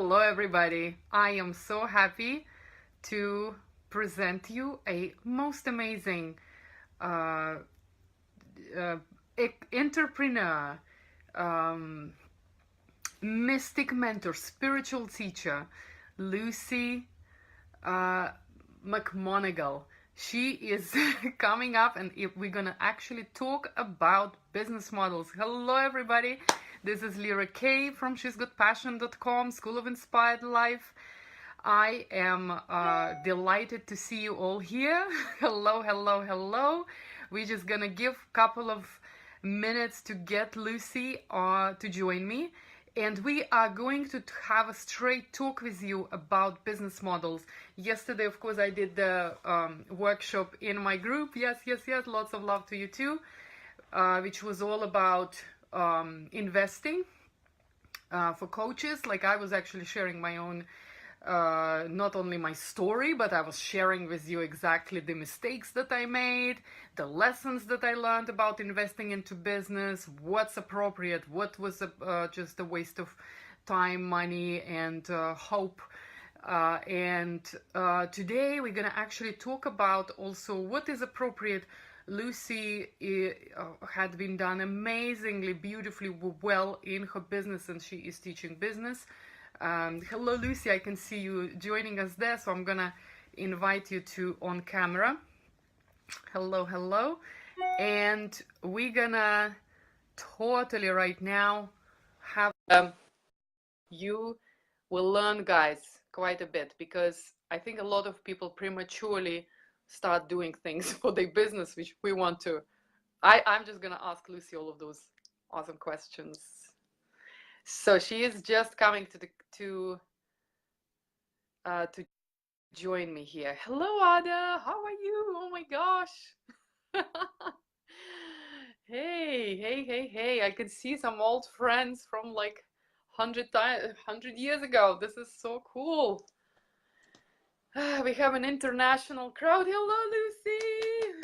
Hello, everybody. I am so happy to present you a most amazing uh, uh, entrepreneur, um, mystic mentor, spiritual teacher, Lucy uh, McMonigal. She is coming up, and we're gonna actually talk about business models. Hello, everybody. This is Lira K from shesgotpassion.com, School of Inspired Life. I am delighted to see you all here. Hello, hello, hello. We're just gonna give a couple of minutes to get Lucy to join me. And we are going to have a straight talk with you about business models. Yesterday, of course, I did the workshop in my group. Yes, yes, yes. Lots of love to you too. Which was all about investing for coaches. Like I was actually sharing my own, not only my story, but I was sharing with you exactly the mistakes that I made, the lessons that I learned about investing into business, what's appropriate, what was just a waste of time, money, and hope. And today we're going to actually talk about also what is appropriate. Lucy had been done amazingly, beautifully well in her business, and she is teaching business. Hello, Lucy. I can see you joining us there, so I'm gonna invite you to on camera. Hello, hello. And we're gonna totally right now have you will learn, guys, quite a bit, because I think a lot of people prematurely start doing things for their business, which we want to. I'm just gonna ask Lucy all of those awesome questions. So she is just coming to join me here. Hello, Ada. How are you? Oh my gosh. Hey, hey, hey, hey. I can see some old friends from like 100 years ago. This is so cool. We have an international crowd. Hello, Lucy.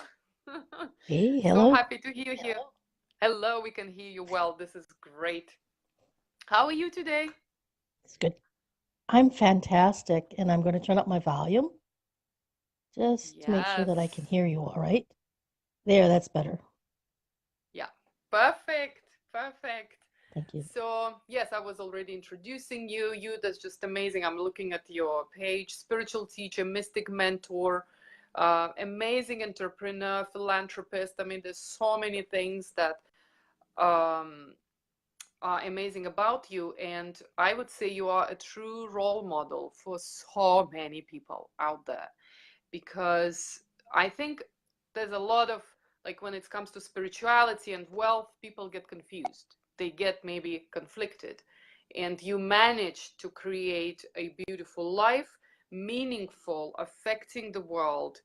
Hey, So hello. happy to hear you. Hello, we can hear you well. This is great. How are you today? It's good. I'm fantastic, and I'm going to turn up my volume just to make sure Yes. that I can hear you all right. There, that's better. Yeah. Perfect. Perfect. Thank you. So, yes, I was already introducing you. That's just amazing. I'm looking at your page. Spiritual teacher, mystic mentor, amazing entrepreneur, philanthropist. I mean, there's so many things that um, are amazing about you. And I would say you are a true role model for so many people out there, because I think there's a lot of, like, when it comes to spirituality and wealth, people get confused. They get maybe conflicted. And you manage to create a beautiful life, meaningful, affecting the world,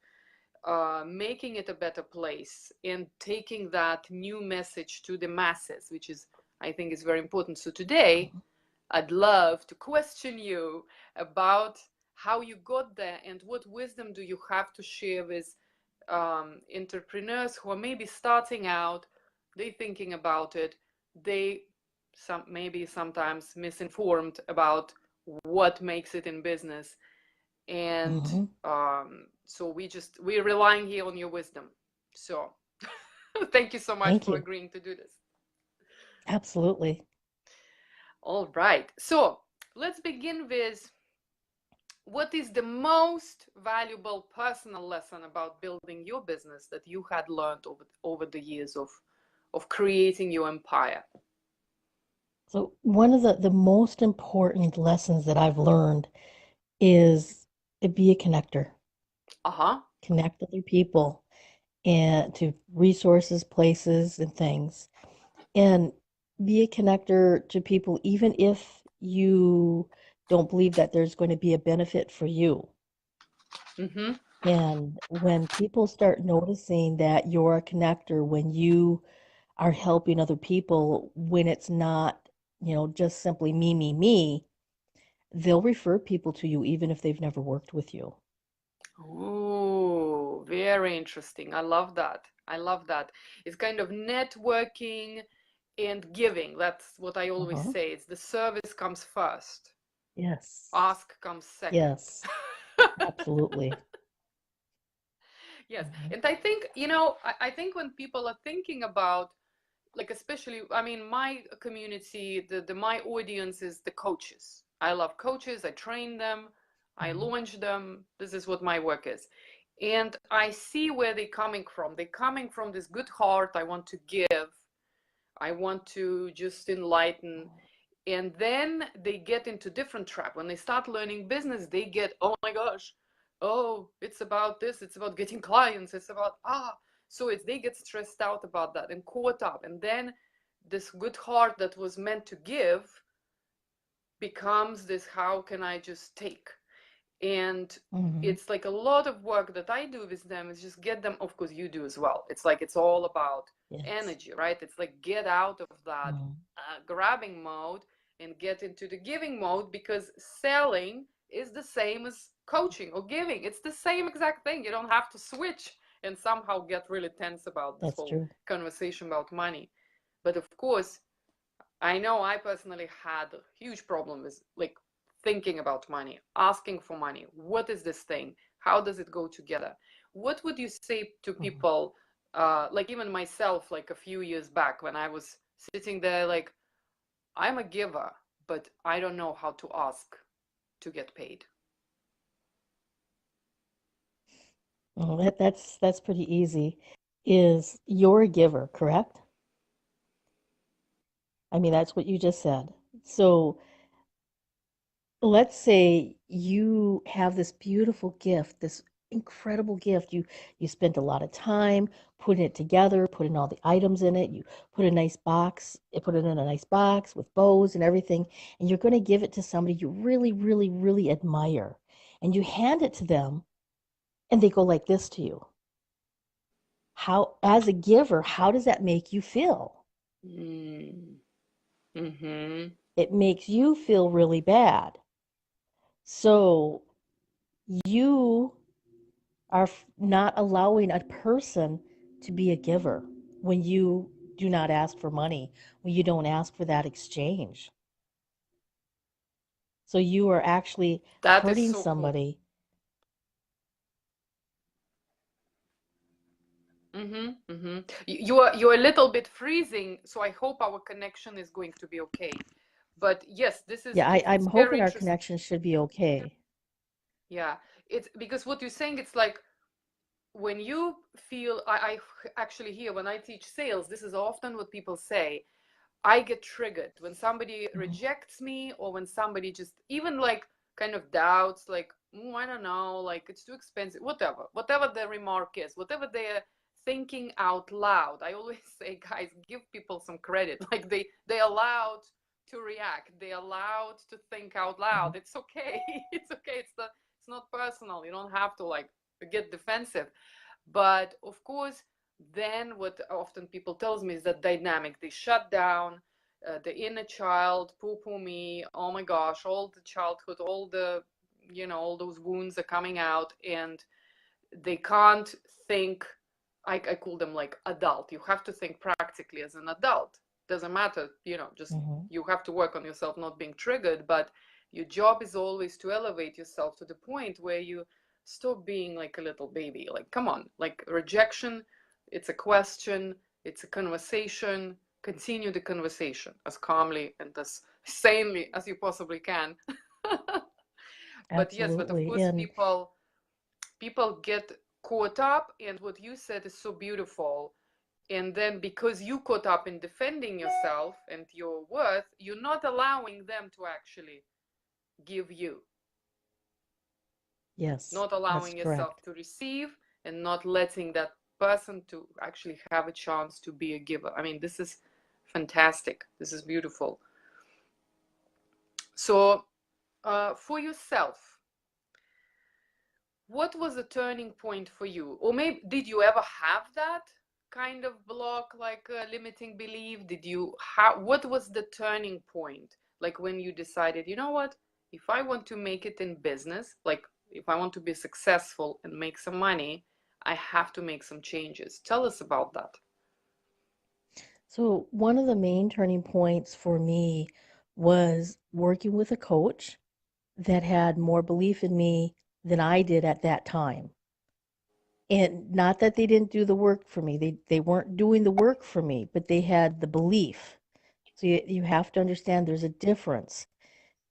making it a better place, and taking that new message to the masses, which is, I think, is very important. So today, Mhm. I'd love to question you about how you got there and what wisdom do you have to share with entrepreneurs who are maybe starting out. They thinking about it. They maybe sometimes misinformed about what makes it in business, and Mhm. so we're relying here on your wisdom. So thank you so much Thank for you. agreeing to do this. Absolutely. All right. So let's begin with, what is the most valuable personal lesson about building your business that you had learned over the years of creating your empire? So, one of the most important lessons that I've learned is to be a connector, Uh-huh. connect other people and to resources, places, and things, and be a connector to people, even if you don't believe that there's going to be a benefit for you. Mm-hmm. And when people start noticing that you're a connector, when you are helping other people, when it's not, just simply me, they'll refer people to you even if they've never worked with you. Ooh, very interesting. I love that. I love that. It's kind of networking and giving. That's what I always Uh-huh. say. It's the service comes first. Yes. Ask comes second. Yes. Absolutely. Yes. Mhm. And I think, I think when people are thinking about, like, especially, I mean, my community, my audience is the coaches. I love coaches. I train them. I Mhm. launch them. This is what my work is. And I see where they're coming from. They're coming from this good heart. I want to give. I want to just enlighten. And then they get into different trap. When they start learning business, they get, oh my gosh, oh, it's about this, it's about getting clients, it's about so it's they get stressed out about that and caught up. And then this good heart that was meant to give becomes this, how can I just take? And Mhm. it's like a lot of work that I do with them is just get them, of course you do as well. It's like it's all about Yes. energy, right? It's like get out of that Mhm. grabbing mode and get into the giving mode, because selling is the same as coaching or giving. It's the same exact thing. You don't have to switch and somehow get really tense about this That's whole true. conversation about money. But of course, I know I personally had a huge problem with, like, thinking about money, asking for money. What is this thing? How does it go together? What would you say to Mhm. people, like even myself, like a few years back when I was sitting there, like, I'm a giver, but I don't know how to ask to get paid. Well, that's pretty easy. Is you're a giver, correct? I mean, that's what you just said. So let's say you have this beautiful gift, this incredible gift. You spent a lot of time putting it together, putting all the items in it. You put a nice box, you put it in a nice box with bows and everything, and you're going to give it to somebody you really, really, really admire. And you hand it to them, and they go like this to you. How, as a giver, how does that make you feel? Mm. Mm-hmm. It makes you feel really bad. So you are not allowing a person to be a giver when you do not ask for money, when you don't ask for that exchange. So you are actually That is hurting so cool. somebody. Mm-hmm. Mm-hmm. You're a little bit freezing, so I hope our connection is going to be okay. But yes, this is Yeah, I'm it's very hoping our interesting. connection should be okay. Yeah, it's because what you're saying, it's like when you feel, I actually hear when I teach sales, this is often what people say. I get triggered when somebody Mhm. rejects me, or when somebody just even like kind of doubts, like, I don't know, like it's too expensive, whatever the remark is, whatever they're thinking out loud. I always say, guys, give people some credit. Like they allowed to react, they allowed to think out Mhm. loud. It's okay. It's okay. It's not personal. You don't have to like get defensive. But of course, then what often people tells me is that dynamic. They shut down the inner child, poo poo me, oh my gosh, all the childhood, all the, all those wounds are coming out, and they can't think. I call them like adult. You have to think practically as an adult. Doesn't matter, just Mhm. you have to work on yourself not being triggered, but your job is always to elevate yourself to the point where you stop being like a little baby. Like, come on, like rejection, it's a question, it's a conversation. Continue the conversation as calmly and as sanely as you possibly can. But yes, but of Absolutely. course, And people get caught up, and what you said is so beautiful. And then because you caught up in defending yourself and your worth, you're not allowing them to actually give you, yes, not that's allowing yourself correct. to receive, and not letting that person to actually have a chance to be a giver. I mean, this is fantastic, this is beautiful. So for yourself, what was the turning point for you? Or maybe did you ever have that kind of block, like a limiting belief? Did you how what was the turning point? Like when you decided, you know what? If I want to make it in business, like if I want to be successful and make some money, I have to make some changes. Tell us about that. So one of the main turning points for me was working with a coach. that had more belief in me than I did at that time. And not that they didn't do the work for me. They weren't doing the work for me, but they had the belief. So you have to understand there's a difference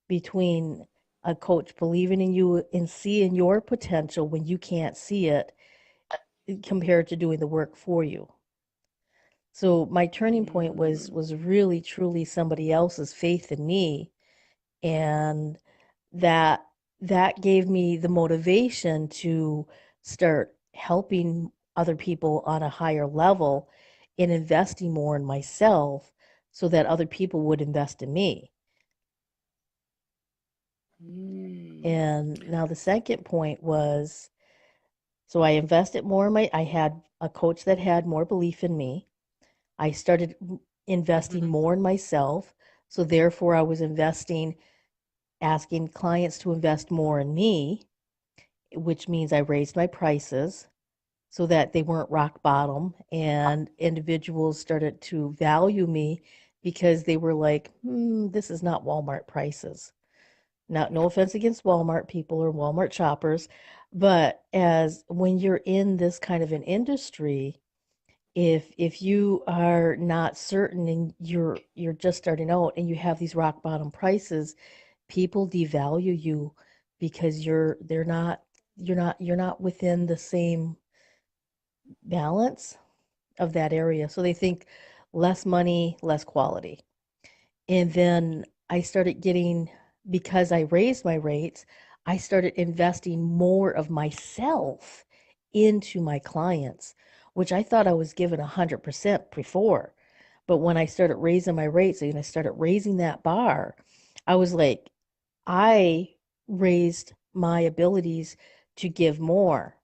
between a coach believing in you and seeing your potential when you can't see it compared to doing the work for you. So my turning point was really truly somebody else's faith in me, and that that gave me the motivation to start helping other people on a higher level and investing more in myself so that other people would invest in me. Mm. And now the second point was, so I invested more in I had a coach that had more belief in me. I started investing Mhm. more in myself. So therefore I was asking clients to invest more in me, which means I raised my prices so that they weren't rock bottom, and individuals started to value me because they were like, this is not Walmart prices. Now, no offense against Walmart people or Walmart shoppers, but as when you're in this kind of an industry, if you are not certain and you're just starting out and you have these rock bottom prices, people devalue you because you're not within the same balance of that area. So they think less money, less quality. And then I started getting, because I raised my rates, I started investing more of myself into my clients, which I thought I was given 100% before. But when I started raising my rates and I started raising that bar, I was like, I raised my abilities to give more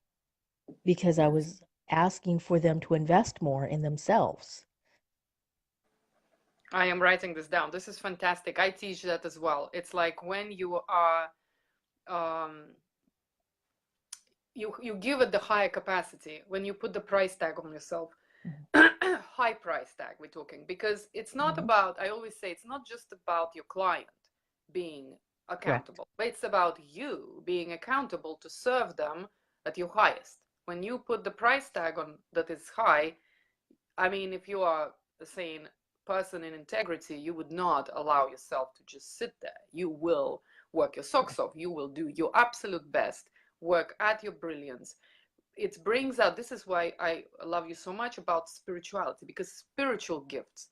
because I was asking for them to invest more in themselves. I am writing this down. This is fantastic. I teach that as well. It's like when you are um, you give it the higher capacity when you put the price tag on yourself. High price tag we're talking, because it's not Mm-hmm. about, I always say, it's not just about your client being Correct. accountable, but it's about you being accountable to serve them at your highest. When you put the price tag on that is high, I mean, if you are a sane person in integrity, you would not allow yourself to just sit there. You will work your socks Correct. off. You will do your absolute best, work at your brilliance. It brings out, this is why I love you so much about spirituality, because spiritual gifts,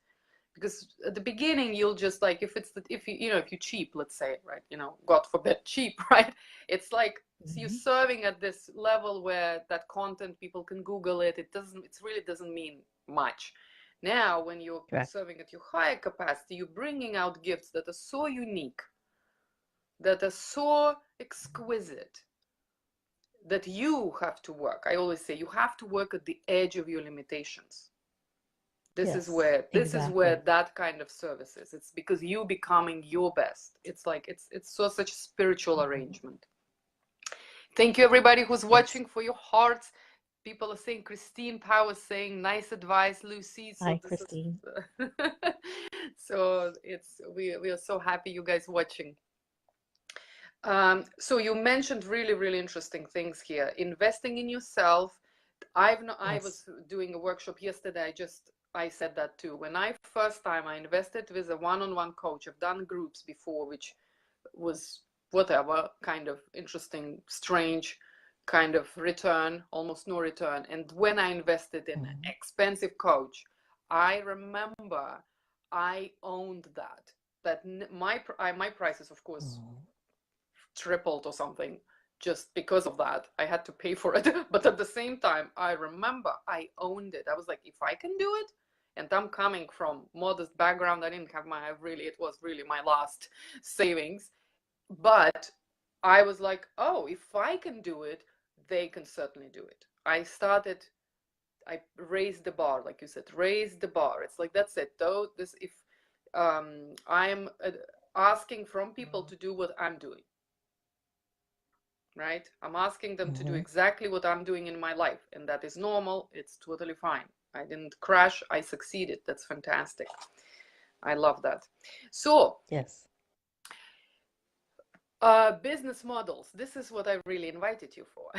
because at the beginning you'll just like, if it's the, if you know, if you cheap, let's say, right, you know, god forbid cheap, right, it's like, so you're Mm-hmm. serving at this level where that content, people can google it, it doesn't, it really doesn't mean much. Now when you're Correct. serving at your higher capacity, you're bringing out gifts that are so unique, that are so exquisite, that you have to work. I always say you have to work at the edge of your limitations. Yes, This is where exactly. that kind of service is. It's because you becoming your best. It's like it's so such a spiritual Mm-hmm. arrangement. Thank you everybody who's Yes. watching, for your hearts. People are saying, Christine Power saying nice advice, Lucy. So Hi, this is Christine. so it's we are so happy you guys watching. So you mentioned really interesting things here. Investing in yourself. I Yes. was doing a workshop yesterday. I said that too. When I first time I invested with a one-on-one coach. I've done groups before, which was whatever kind of interesting, strange kind of return, almost no return. And when I invested in an Mm-hmm. expensive coach, I remember I owned that. That my prices, of course, Mm-hmm. tripled or something just because of that. I had to pay for it. But at the same time, I remember I owned it. I was like, if I can do it, and I'm coming from modest background, I didn't have my really, it was really my last savings. But I was like, oh, if I can do it, they can certainly do it. I raised the bar, like you said, raise the bar. It's like, that's it. Though this, if I'm asking from people to do what I'm doing, right? I'm asking them to do Mm-hmm. exactly what I'm doing in my life, and that is normal. It's totally fine. I didn't crash, I succeeded. That's fantastic. I love that. So, Yes. Business models. This is what I really invited you for.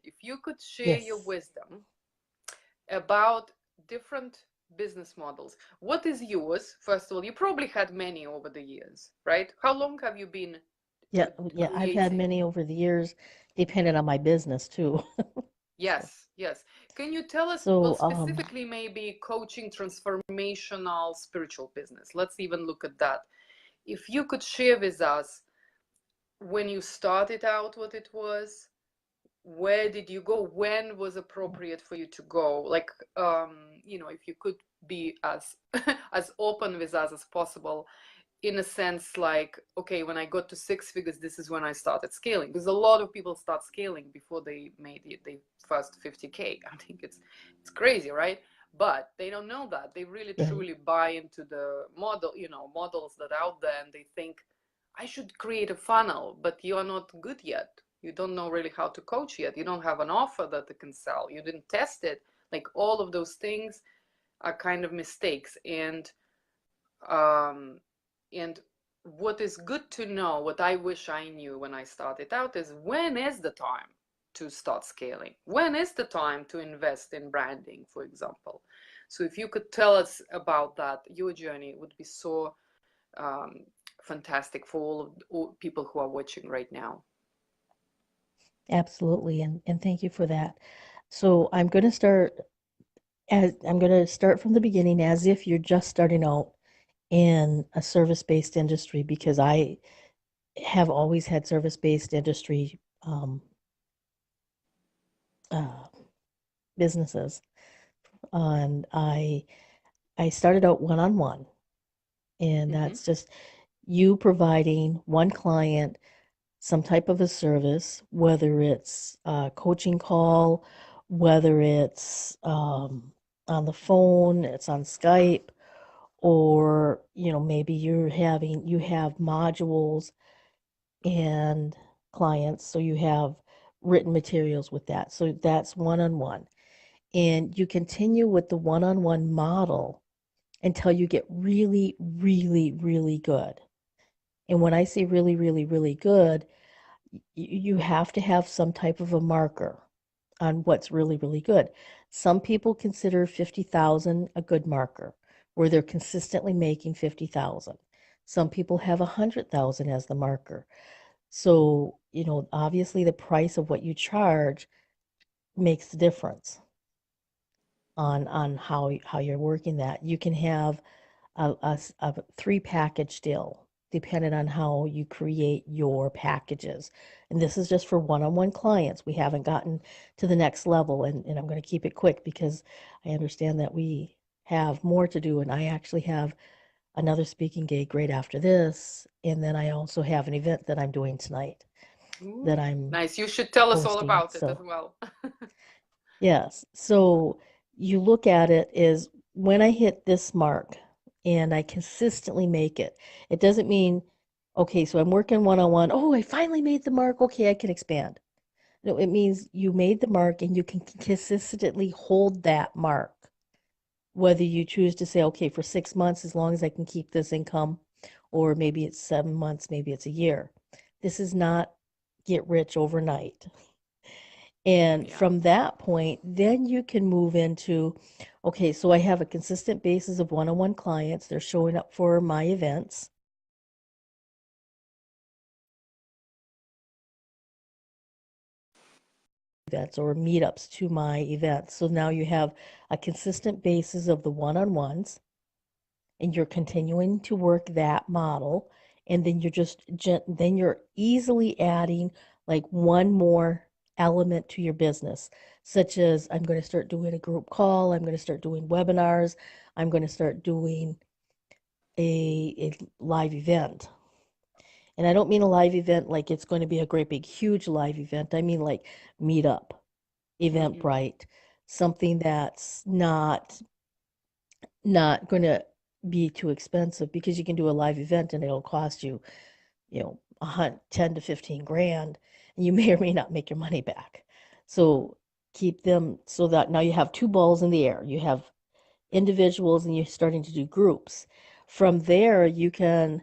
If you could share your Yes. wisdom about different business models, what is yours? First of all, you probably had many over the years, right? How long have you been Yeah, yeah, I've had creating? many over the years, depending on my business too. So, Yes, yes. Can you tell us, well, so specifically maybe coaching, transformational, spiritual business? Let's even look at that. If you could share with us when you started out what it was, where did you go, when was appropriate for you to go, like, if you could be as as open with us as possible, in a sense, like, okay, when I got to six figures, this is when I started scaling, because a lot of people start scaling before they made the first 50K. I think it's crazy, right? But they don't know that. They really right. truly buy into the model, models that are out there, and they think I should create a funnel, but you're not good yet. You don't know really how to coach yet. You don't have an offer that they can sell. You didn't test it. Like, all of those things are kind of mistakes. Um, and what is good to know, what I wish I knew when I started out, is when is the time to start scaling? When is the time to invest in branding, for example? So if you could tell us about that, your journey would be so um, fantastic for all people who are watching right now. Absolutely, and thank you for that. So I'm going to start from the beginning as if you're just starting out in a service-based industry because I have always had service-based industry uh, businesses, and I started out one-on-one, and Mm-hmm. that's just you providing one client some type of a service, whether it's a coaching call, whether it's on the phone, it's on Skype, or maybe you have modules and clients, so you have written materials with that. So that's one-on-one. And you continue with the one-on-one model until you get really, really, really good. And when I say really, really, really good, you have to have some type of a marker on what's really, really good. Some people consider 50,000 a good marker, where they're consistently making 50,000. Some people have 100,000 as the marker. So, obviously the price of what you charge makes the difference on how you're working that. You can have a three package deal depending on how you create your packages. And this is just for one-on-one clients. We haven't gotten to the next level, and I'm going to keep it quick because I understand that we have more to do, and I actually have another speaking gig right after this, and then I also have an event that I'm doing tonight that Ooh, I'm nice. You should tell us all hosting. about it as So well. yes. So you look at it as when I hit this mark and I consistently make it, it doesn't mean, okay, so I'm working one-on-one. Oh, I finally made the mark. Okay, I can expand. No, it means you made the mark and you can consistently hold that mark. Whether you choose to say, okay, for 6 months, as long as I can keep this income, or maybe it's 7 months, maybe it's a year. This is not get rich overnight. And Yeah. from that point, then you can move into, okay, so I have a consistent basis of one-on-one clients. They're showing up for my events. Events or meetups to my events. So now you have a consistent basis of the one-on-ones, and you're continuing to work that model, and then then you're easily adding like one more element to your business, such as I'm going to start doing a group call, I'm going to start doing webinars, I'm going to start doing a live event. And I don't mean a live event like it's going to be a great big huge live event. I mean like meetup, Mm-hmm. Eventbrite, something that's not going to be too expensive, because you can do a live event and it'll cost you, 10 to 15 grand, and you may or may not make your money back. So keep them so that now you have two balls in the air. You have individuals and you're starting to do groups. From there, you can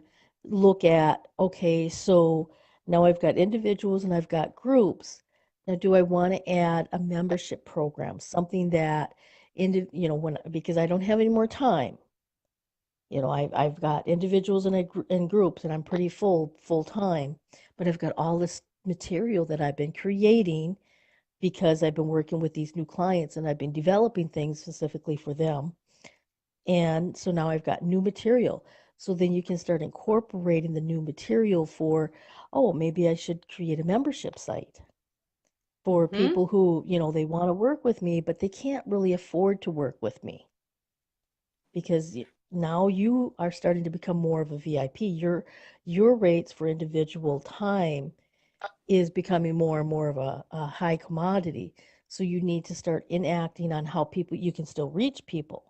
look at, okay, so now I've got individuals and I've got groups. Now, do I want to add a membership program, something that, when because I don't have any more time. I've got individuals and groups, and I'm pretty full time, but I've got all this material that I've been creating because I've been working with these new clients and I've been developing things specifically for them. And so now I've got new material. So then you can start incorporating the new material for, oh, maybe I should create a membership site for Mm-hmm. people who, they want to work with me, but they can't really afford to work with me because now you are starting to become more of a VIP. Your rates for individual time is becoming more and more of a high commodity. So you need to start enacting on how people you can still reach people.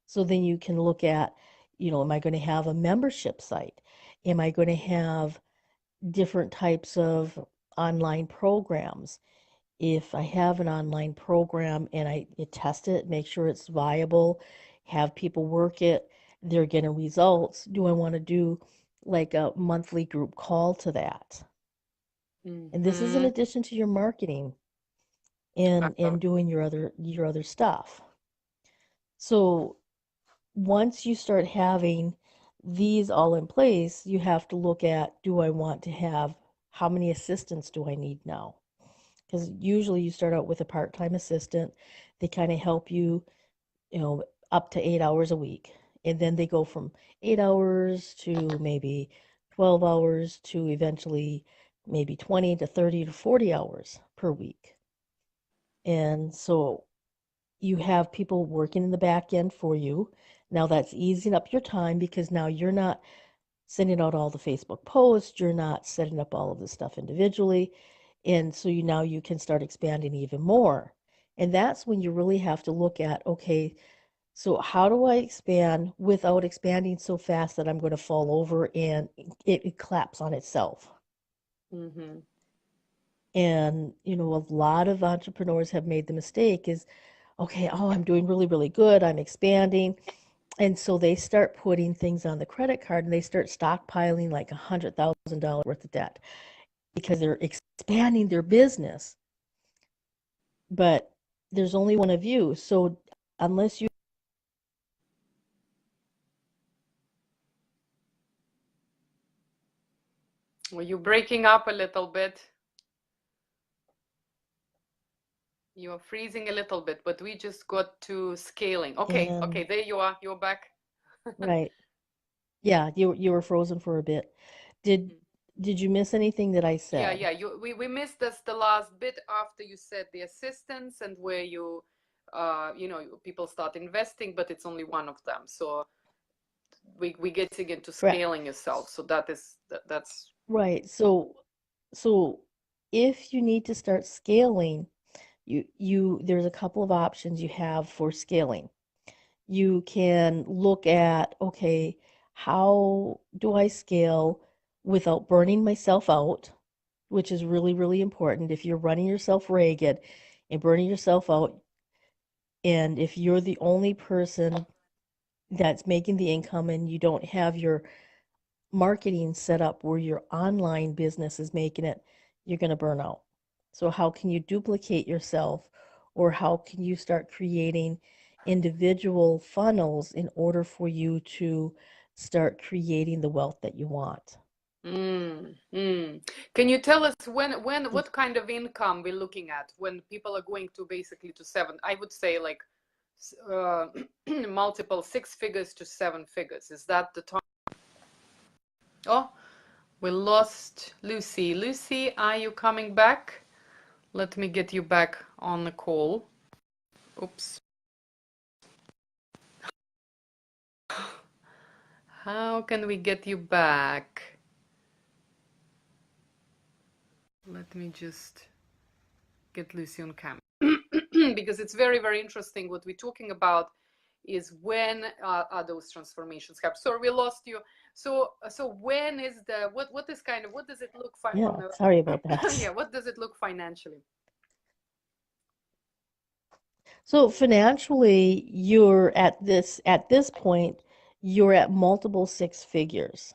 So then you can look at, am I going to have a membership site? Am I going to have different types of online programs? If I have an online program and I test it, make sure it's viable, have people work it, they're getting results, do I want to do like a monthly group call to that? And this is in Mm-hmm. addition to your marketing and doing your other stuff. So once you start having these all in place, you have to look at, do I want to have, how many assistants do I need now? Because usually you start out with a part-time assistant. They kind of help you, up to 8 hours a week. And then they go from 8 hours to maybe 12 hours to eventually maybe 20 to 30 to 40 hours per week. And so you have people working in the back end for you. Now that's easing up your time because now you're not sending out all the Facebook posts, you're not setting up all of this stuff individually. And so now you can start expanding even more. And that's when you really have to look at, okay, so how do I expand without expanding so fast that I'm going to fall over and it collapse on itself? Mm-hmm. And, a lot of entrepreneurs have made the mistake is, okay, oh, I'm doing really, really good. I'm expanding. And so they start putting things on the credit card and they start stockpiling like $100,000 worth of debt because they're expanding their business. But there's only one of you. So unless you, Well, you're breaking up a little bit. You're freezing a little bit, but we just got to scaling. Okay, and okay, there you are. You're back. right. Yeah, you were frozen for a bit. Did did you miss anything that I Yeah, said? yeah. We missed this the last bit after you said the assistance and where people start investing, but it's only one of them. So we getting into Correct. scaling yourself. So that's Right. So if you need to start scaling, there's a couple of options you have for scaling. You can look at, okay, how do I scale without burning myself out, which is really, really important. If you're running yourself ragged and burning yourself out, and if you're the only person that's making the income and you don't have your marketing set up where your online business is making it, you're going to burn out. So, how can you duplicate yourself, or how can you start creating individual funnels in order for you to start creating the wealth that you want? mm, mm. Can you tell us when So, what kind of income we're looking at when people are going to basically to seven? I would say like uh, multiple six figures to seven figures. Is that the time? Oh, we lost Lucy. Lucy, are you coming back? Let me get you back on the call. Oops. How can we get you back? Let me just get Lucy on camera. Because it's very, very interesting what we're talking about is when are those transformations happen. Sorry, we lost you. So when is what is kind of what does it look yeah, from the sorry about yeah, that. what does it look financially? So, financially, you're at this point, you're at multiple six figures.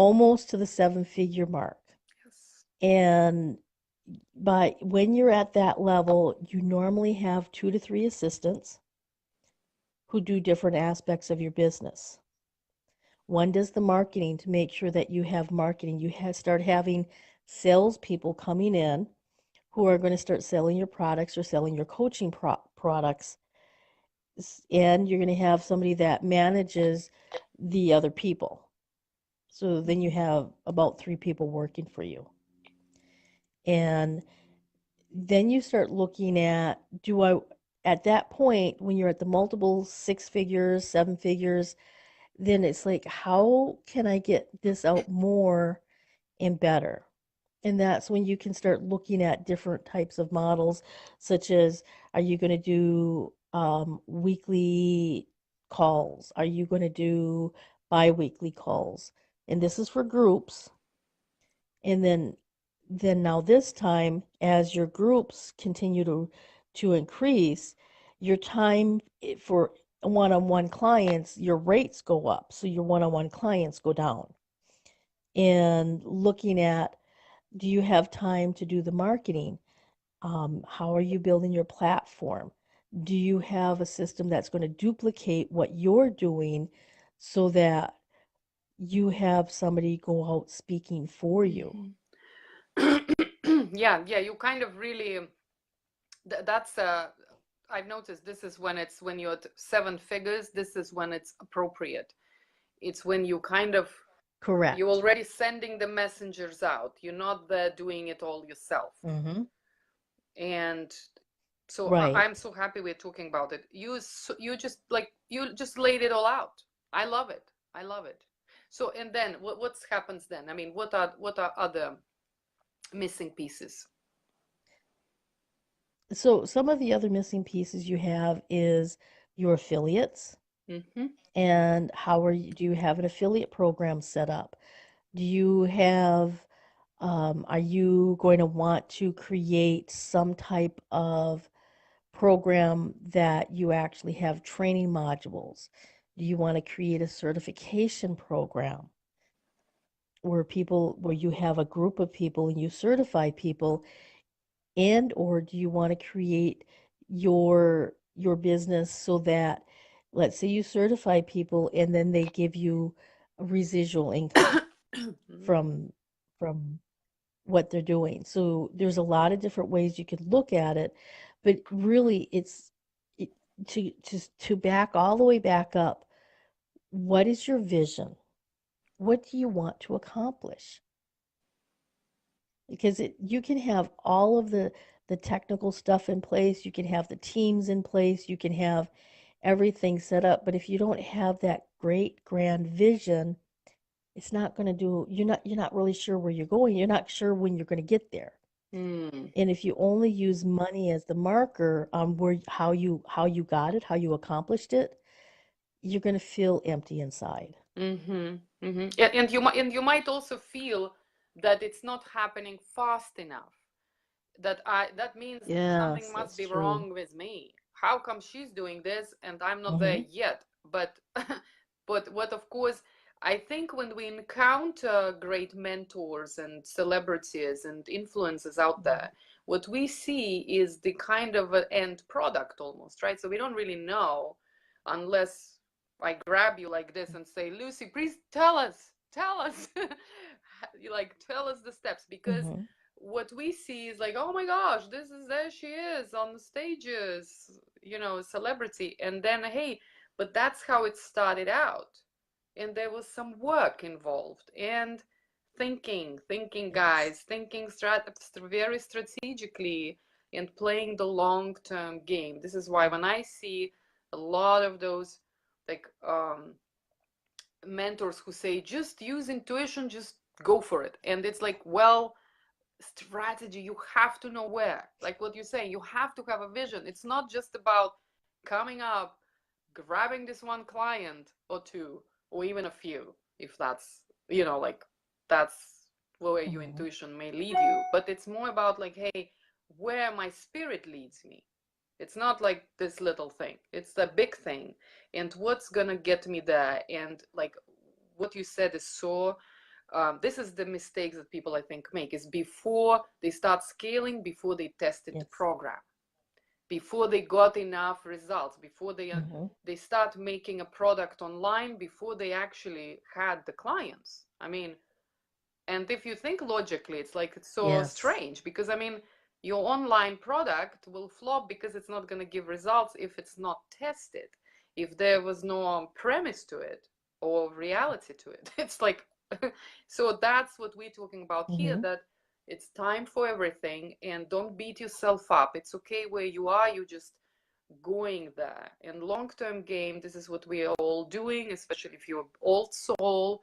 almost to the seven-figure mark. Yes. And when you're at that level, you normally have 2 to 3 assistants who do different aspects of your business. One does the marketing to make sure that you have marketing. You start having salespeople coming in who are going to start selling your products or selling your coaching products. And you're going to have somebody that manages the other people. So then you have about 3 people working for you. And then you start looking at at that point, when you're at the multiple 6 figures, 7 figures, then it's like, how can I get this out more and better? And that's when you can start looking at different types of models, such as, are you going to do weekly calls? Are you going to do bi-weekly calls? And this is for groups. And then now this time, as your groups continue to increase, your time for one-on-one clients, your rates go up, so your one-on-one clients go down. And looking at, do you have time to do the marketing? How are you building your platform? Do you have a system that's going to duplicate what you're doing so that you have somebody go out speaking for you? Yeah, yeah, you kind of really, that's I've noticed this is when you're at 7 figures, this is when it's appropriate. It's when you kind of, you're Correct. already sending the messengers out. You're not there doing it all yourself. Mm-hmm. And so Right. I'm so happy we're talking about it. You just laid it all out. I love it. I love it. So, and then what happens then? I mean, what are other missing pieces? So some of the other missing pieces you have is your affiliates. Mm-hmm. And do you have an affiliate program set up? Do you have, are you going to want to create some type of program that you actually have training modules? Do you want to create a certification program where you have a group of people and you certify people, and or do you want to create your business so that, let's say you certify people and then they give you a residual income from from what they're doing. So there's a lot of different ways you could look at it, but really it, to back all the way back up, what is your vision? What do you want to accomplish? Because you can have all of the technical stuff in place, you can have the teams in place, you can have everything set up, but if you don't have that great grand vision, it's not going to do, you're not really sure where you're going, you're not sure when you're going to get there. Mm. And if you only use money as the marker on where how you got it, how you accomplished it, you're going to feel empty inside. Mm-hmm. Mm-hmm. And you might also feel that it's not happening fast enough. That means something Yes, must that's be true. wrong with me. How come she's doing this and I'm not there Mm-hmm. yet? But but what of course I think when we encounter great mentors and celebrities and influencers out Mm-hmm. there, what we see is the kind of an end product almost, right? So we don't really know unless I grab you like this and say, Lucy, please tell us, you like tell us the steps, because Mm-hmm. what we see is like, oh my gosh, there she is on the stages, celebrity. And then, hey, but that's how it started out. And there was some work involved and thinking, Yes. guys, thinking very strategically and playing the long-term game. This is why when I see a lot of those like mentors who say just use intuition, just go for it, and it's like, well, strategy, you have to know where, like what you're saying, you have to have a vision. It's not just about coming up, grabbing this one client or two or even a few, if that's, like, that's where your Mm-hmm. intuition may lead you, but it's more about like, hey, where my spirit leads me. It's not like this little thing, it's the big thing, and what's gonna get me there. And like what you said is so this is the mistakes that people, I think, make, is before they start scaling, before they tested the Yes. program, before they got enough results, before Mm-hmm. they start making a product online, before they actually had the clients. I mean, and if you think logically, it's like, it's so Yes. strange, because I mean, your online product will flop because it's not going to give results if it's not tested, if there was no premise to it or reality to it. It's like, so that's what we're talking about here, Mm-hmm. that it's time for everything, and don't beat yourself up. It's okay where you are, you just going there. In long-term game, this is what we are all doing, especially if you're old soul.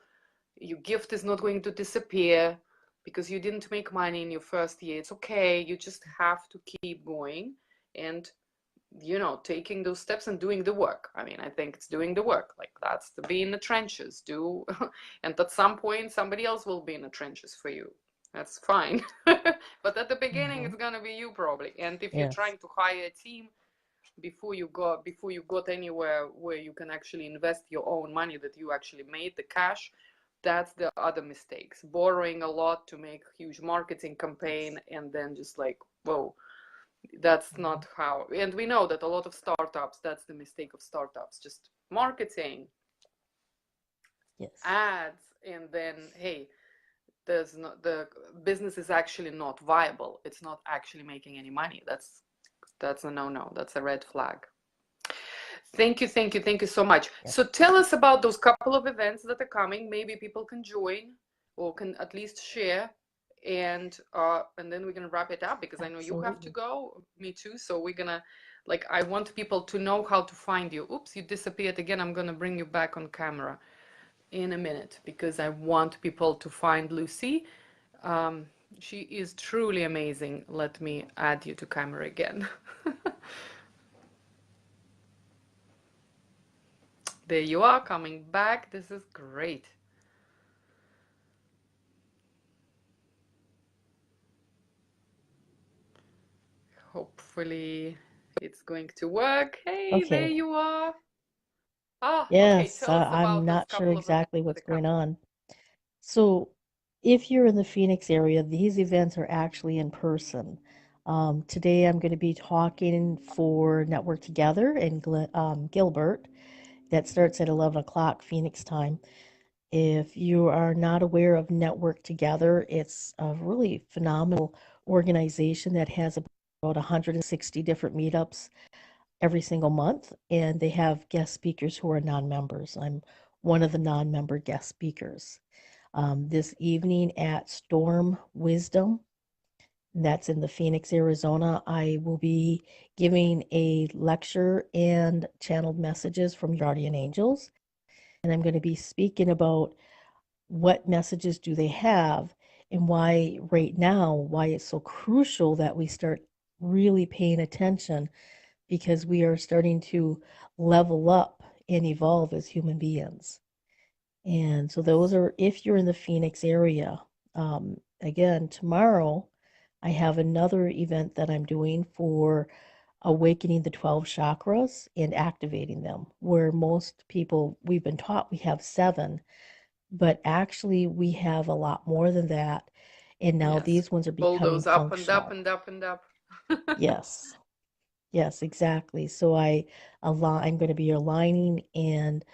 Your gift is not going to disappear because you didn't make money in your first year. It's okay. You just have to keep going and, you know, taking those steps and doing the work. I mean, I think it's doing the work. Like, that's to be in the trenches, do, and at some point somebody else will be in the trenches for you. That's fine. But at the beginning, Mm-hmm. it's gonna be you probably. And if you're Yes. trying to hire a team before you got anywhere where you can actually invest your own money, that you actually made the cash, that's the other mistakes. Borrowing a lot to make a huge marketing campaign, Yes. and then just like, whoa, that's Mm-hmm. not how. And we know that a lot of startups, that's the mistake of startups, just marketing, Yes. ads, and then, hey, there's not, the business is actually not viable. It's not actually making any money. That's a no-no. That's a red flag. Thank you, thank you, thank you so much. Yes. So tell us about those couple of events that are coming. Maybe people can join or can at least share, and then we're gonna wrap it up, because I know you have to Absolutely. go, me too. So we're gonna, like, I want people to know how to find you. Oops, you disappeared again. I'm gonna bring you back on camera in a minute, because I want people to find Lucy. Um, she is truly amazing. Let me add you to camera again. There you are, coming back. This is great. Hopefully it's going to work. Hey, there Okay. you are. Ah, okay. Yes, Tell us I'm about those not sure couple of events exactly that what's are going coming. on. So, if you're in the Phoenix area, these events are actually in person. Today, I'm going to be talking for Network Together in Gilbert. That starts at 11 o'clock Phoenix time. If you are not aware of Network Together, it's a really phenomenal organization that has about 160 different meetups every single month, and they have guest speakers who are non-members. I'm one of the non-member guest speakers. This evening at Storm Wisdom, that's in the Phoenix, Arizona, I will be giving a lecture and channeled messages from your guardian angels. And I'm going to be speaking about what messages do they have, and why right now, why it's so crucial that we start really paying attention, because we are starting to level up and evolve as human beings. And so those are, if you're in the Phoenix area. Again, tomorrow I have another event that I'm doing for awakening the 12 chakras and activating them, where most people, we've been taught we have seven, but actually we have a lot more than that. And now Yes. these ones are All becoming those up and up functional. and up and up. Yes, yes, exactly. So I'm going to be aligning and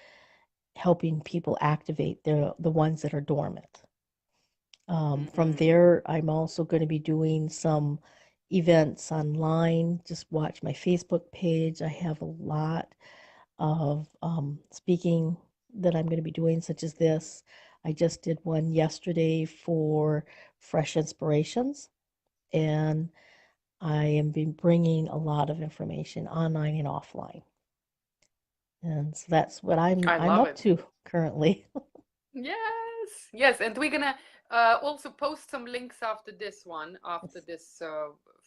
helping people activate the ones that are dormant. From Mm. there, I'm also going to be doing some events online. Just watch my Facebook page. I have a lot of speaking that I'm going to be doing, such as this. I just did one yesterday for Fresh Inspirations, and I am bringing a lot of information online and offline. And so that's what I'm I I'm love up it. to currently. Yes, yes, and we're gonna also post some links after this one, after Yes. this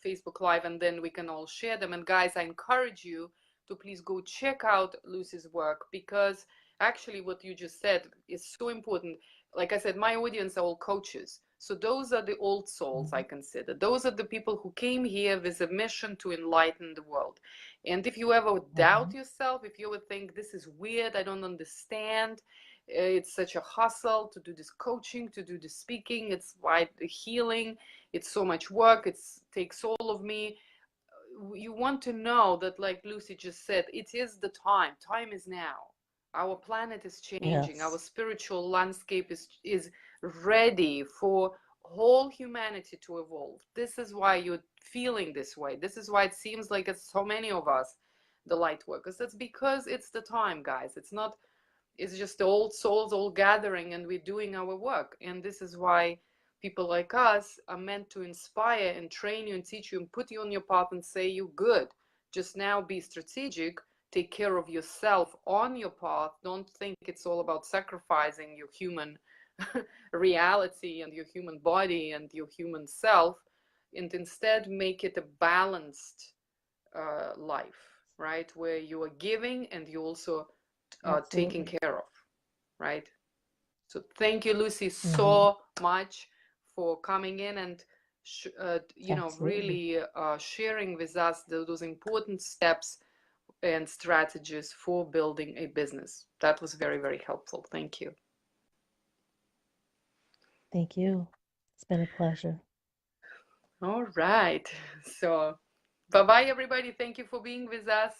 Facebook Live, and then we can all share them. And guys, I encourage you to please go check out Lucy's work, because actually what you just said is so important. Like I said, my audience are all coaches. So those are the old souls, I Mhm. consider. Those are the people who came here with a mission to enlighten the world. And if you ever doubt Mhm. yourself, if you would think this is weird, I don't understand, it's such a hustle to do this coaching, to do this speaking, it's wide healing, it's so much work, it takes all of me. You want to know that, like Lucy just said, it is the time. Time is now. Our planet is changing. Our Yes. spiritual landscape is ready for whole humanity to evolve. This is why you're feeling this way. This is why it seems like it's so many of us, the light workers. That's because it's the time, guys. It's not, it's just the old souls all gathering and we're doing our work. And this is why people like us are meant to inspire and train you and teach you and put you on your path and say you good. Just now be strategic, take care of yourself on your path. Don't think it's all about sacrificing your human reality and your human body and your human self, and instead make it a balanced life, right? Where you are giving and you also taking Absolutely. care of, right? So thank you, Lucy, Hmm. so much for coming in and Absolutely. really sharing with us those important steps and strategies for building a business. That was very, very helpful. Thank you. Thank you. It's been a pleasure. All right. So bye bye, everybody. Thank you for being with us.